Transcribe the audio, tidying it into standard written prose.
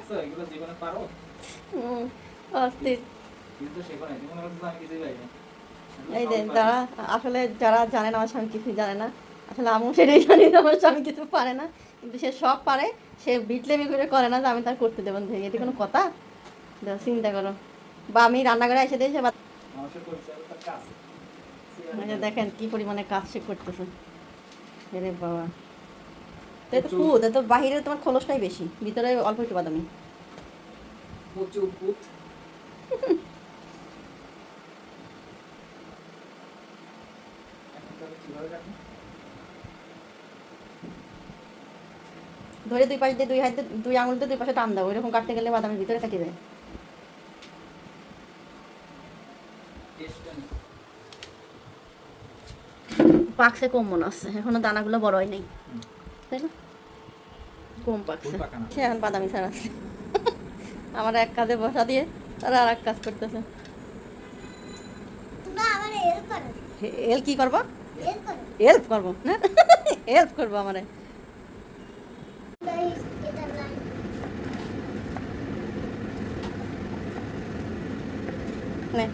দেখছো এগুলো জীবনে পারো অস্থির। কিন্তু সেখানে জীবনে বলতে আমি কিছুই পাই না এই যে যারা আসলে যারা জানে না আমার স্বামী কিছুই জানে না, আসলে আমিও সেটাই জানি না আমার স্বামী কিছু পারে না, কিন্তু সে সব পারে, সে বিটলেমি করে করে না যে আমি তার করতে দেবেন থেকে, এটি কোনো কথা? দেখো, চিন্তা করো। বা আমি রান্নাঘরে এসে দিয়েছি বা মানুষের পরিচয় তার কাজ দেখেন কি পরিমাণে কাজ সে করতেছে। আরে বাবা, তাই তো কুদ, তো বাহিরে তোমার খোলসটাই বেশি, ভিতরে অল্প একটু বাদামি। প্রচুর পুত কিভাবে কাটবে ধরে দুই পাশে দিয়ে দুই হাত দিয়ে দুই আঙুল দিয়ে দুই পাশে টান দাও, ওইরকম কাটতে গেলে বাদামের ভিতরে কাটিয়ে যায়। টেস্টটা নেই পাকছে কম মনে হচ্ছে, এখনো দানাগুলো বড় হয় নাই, তাই না? কম পাকছে, ফুল পাকা না সে এখন বাদামি ছাড়া আছে। আমার এক কাজে বসা দিয়ে তারা আর এক কাজ করতেছে। হেল্প কি করবো? হেল্প করবো না, হেল্প করবো আমারে। নে